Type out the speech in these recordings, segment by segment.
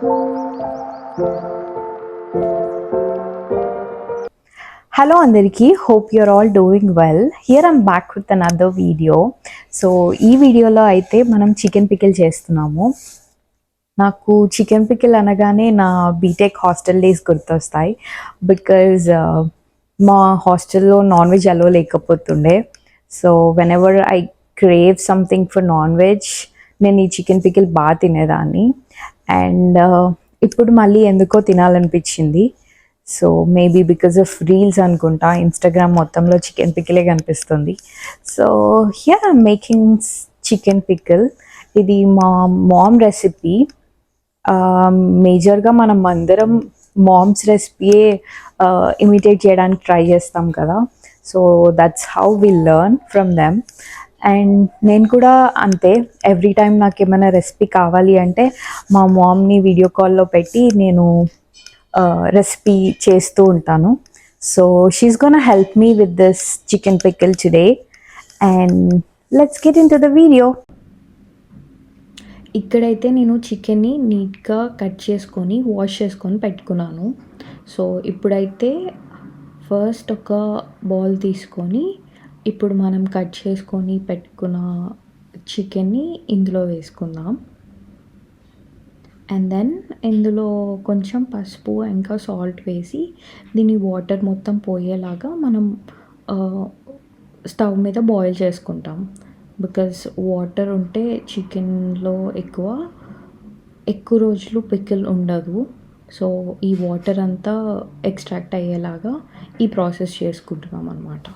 Hello Andariki, hope you're all doing well. Here I'm back with another video. So ఈ వీడియోలో అయితే మనం chicken pickle చేస్తున్నాము. నాకు చికెన్ పికిల్ అనగానే నా బీటెక్ హాస్టల్ డేస్ గుర్తొస్తాయి. బికాజ్ మా హాస్టల్లో నాన్ వెజ్ అలో లేకపోతుండే. So whenever I crave something for non veg నేను ఈ చికెన్ పికిల్ బాగా తినేదాన్ని. అండ్ ఇప్పుడు మళ్ళీ ఎందుకో తినాలనిపించింది. So maybe because of reels అనుకుంటా ఇన్స్టాగ్రామ్ మొత్తంలో చికెన్ పికిలే కనిపిస్తుంది. So here I'm making chicken pickle. ఇది మా మామ్ రెసిపీ. మేజర్గా మనం అందరం మామ్స్ రెసిపీయే ఇమిటేట్ చేయడానికి ట్రై చేస్తాం కదా. So that's how we learn from them. And నేను కూడా అంతే, ఎవ్రీ టైం నాకు ఏమైనా రెసిపీ కావాలి అంటే మా మామ్ని వీడియో కాల్లో పెట్టి నేను రెసిపీ చేస్తూ ఉంటాను. So she's gonna help me with this chicken pickle today. And let's get into the video. ఇక్కడైతే నేను చికెన్ని నీట్గా కట్ చేసుకొని వాష్ చేసుకొని పెట్టుకున్నాను. సో ఇప్పుడైతే ఫస్ట్ ఒక బౌల్ తీసుకొని ఇప్పుడు మనం కట్ చేసుకొని పెట్టుకున్న చికెన్ని ఇందులో వేసుకుందాం. అండ్ దెన్ ఇందులో కొంచెం పసుపు ఇంకా సాల్ట్ వేసి దీని వాటర్ మొత్తం పోయేలాగా మనం స్టవ్ మీద బాయిల్ చేసుకుంటాం. బికాజ్ వాటర్ ఉంటే చికెన్లో ఎక్కువ రోజులు పికిల్ ఉండదు. సో ఈ వాటర్ అంతా ఎక్స్ట్రాక్ట్ అయ్యేలాగా ఈ ప్రాసెస్ చేసుకుంటున్నాం అన్నమాట.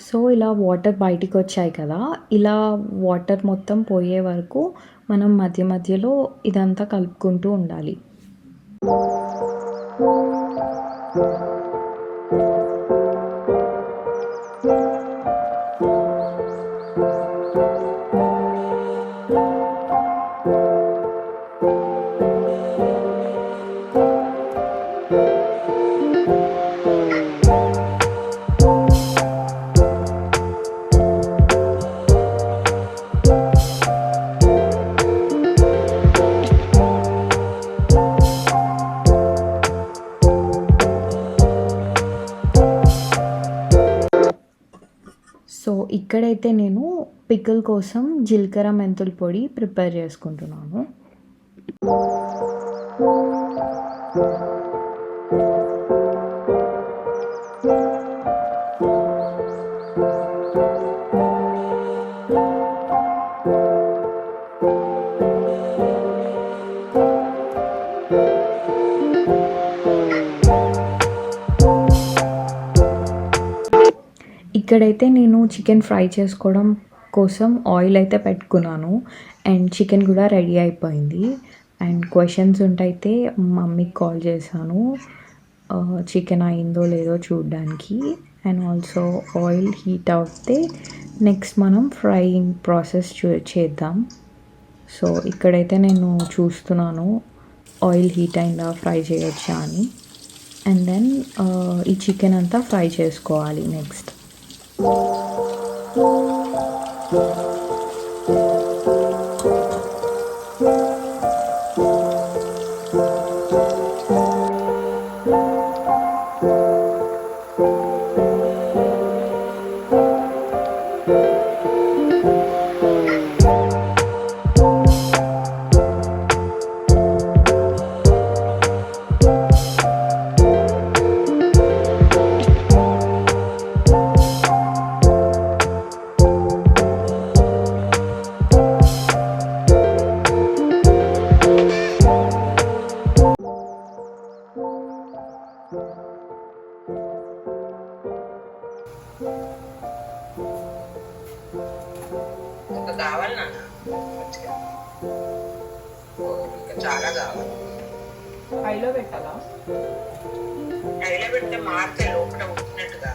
సో ఇలా వాటర్ బయటికి వచ్చాయి కదా, ఇలా వాటర్ మొత్తం పోయే వరకు మనం మధ్య మధ్యలో ఇదంతా కలుపుకుంటూ ఉండాలి. సో ఇక్కడైతే నేను పికిల్ కోసం జీలకర్ర మెంతుల పొడి ప్రిపేర్ చేసుకుంటున్నాను. ఇక్కడైతే నేను చికెన్ ఫ్రై చేసుకోవడం కోసం ఆయిల్ అయితే పెట్టుకున్నాను. అండ్ చికెన్ కూడా రెడీ అయిపోయింది. అండ్ క్వశ్చన్స్ ఉంటైతే మమ్మీకి కాల్ చేశాను చికెన్ అయిందో లేదో చూడడానికి. అండ్ ఆల్సో ఆయిల్ హీట్ అవుతే నెక్స్ట్ మనం ఫ్రైయింగ్ ప్రాసెస్ చేద్దాం. సో ఇక్కడైతే నేను చూస్తున్నాను ఆయిల్ హీట్ అయిందా, ఫ్రై చేయొచ్చా అని. అండ్ దెన్ ఈ చికెన్ అంతా ఫ్రై చేసుకోవాలి నెక్స్ట్. కావాలి నాన్న మంచిగా చాలా కావాలి. హైలో పెట్టాలా? హైలో పెడితే మార్చే లోపల ఉట్టినట్టుగా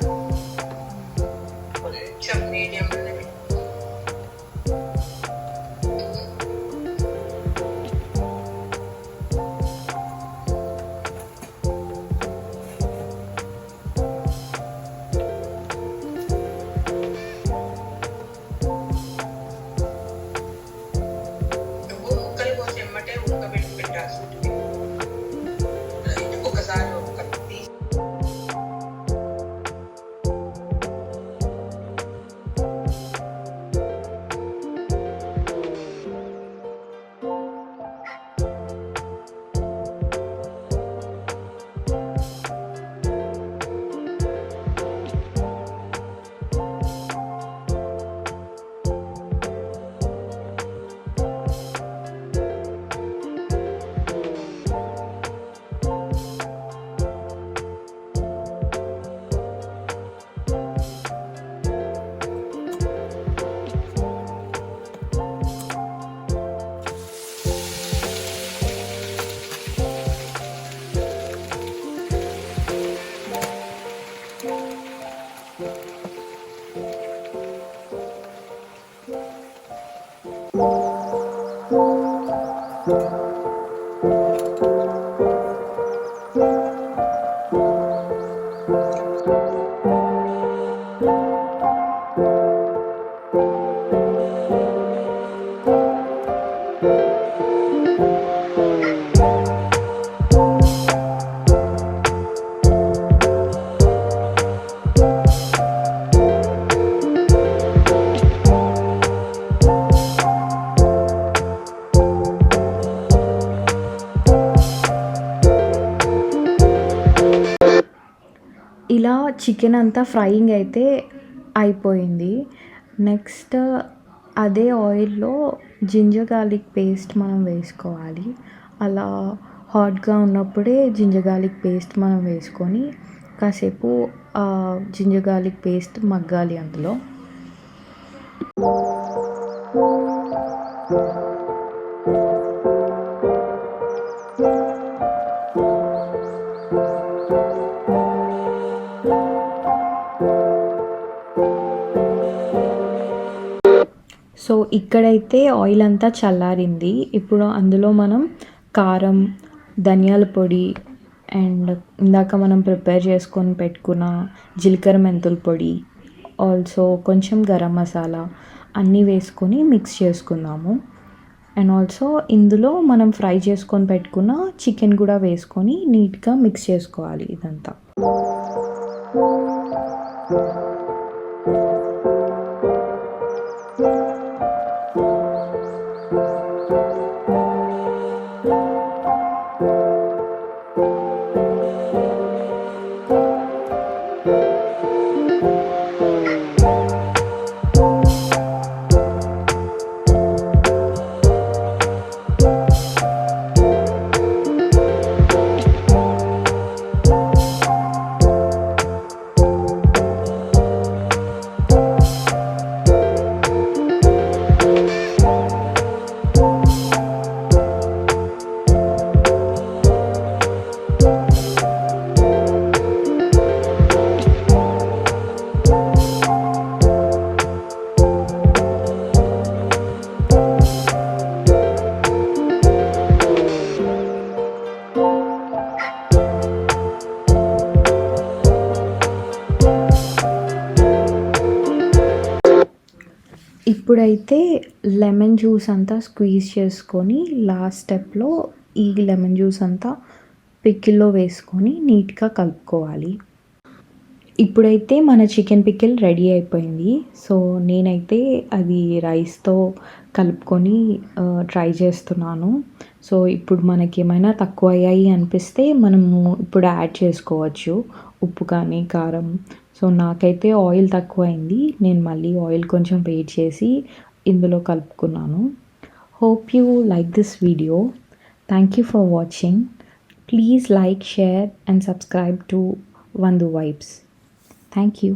ఇలా చికెన్ అంతా ఫ్రైయింగ్ అయితే అయిపోయింది. నెక్స్ట్ అదే ఆయిల్‌లో జింజర్ గార్లిక్ పేస్ట్ మనం వేసుకోవాలి. అలా హాట్‌గా ఉన్నప్పుడే జింజర్ గార్లిక్ పేస్ట్ మనం వేసుకొని కాసేపు జింజర్ గార్లిక్ పేస్ట్ మగ్గాలి అందులో. సో ఇక్కడైతే ఆయిల్ అంతా చల్లారింది. ఇప్పుడు అందులో మనం కారం, ధనియాల పొడి అండ్ ఇందాక మనం ప్రిపేర్ చేసుకొని పెట్టుకున్న జీలకర్ర మెంతుల పొడి, ఆల్సో కొంచెం గరం మసాలా అన్నీ వేసుకొని మిక్స్ చేసుకుందాము. అండ్ ఆల్సో ఇందులో మనం ఫ్రై చేసుకొని పెట్టుకున్న చికెన్ కూడా వేసుకొని నీట్‌గా మిక్స్ చేసుకోవాలి ఇదంతా. ఇప్పుడైతే లెమన్ జ్యూస్ అంతా స్క్వీజ్ చేసుకొని లాస్ట్ స్టెప్‌లో ఈ లెమన్ జ్యూస్ అంతా పికిల్‌లో వేసుకొని నీట్‌గా కలుపుకోవాలి. ఇప్పుడైతే మన చికెన్ పికిల్ రెడీ అయిపోయింది. సో నేనైతే అది రైస్‌తో కలుపుకొని ట్రై చేస్తున్నాను. సో ఇప్పుడు మనకేమైనా తక్కువయ్యాయి అనిపిస్తే మనము ఇప్పుడు యాడ్ చేసుకోవచ్చు. ఉప్పు కానీ, కారం. సో నాకైతే ఆయిల్ తక్కువైంది. నేను మళ్ళీ ఆయిల్ కొంచెం వేడి చేసి ఇందులో కలుపుకున్నాను. Hope you like this video. Thank you for watching. Please like, share and subscribe to Vandu Vibes. Thank you.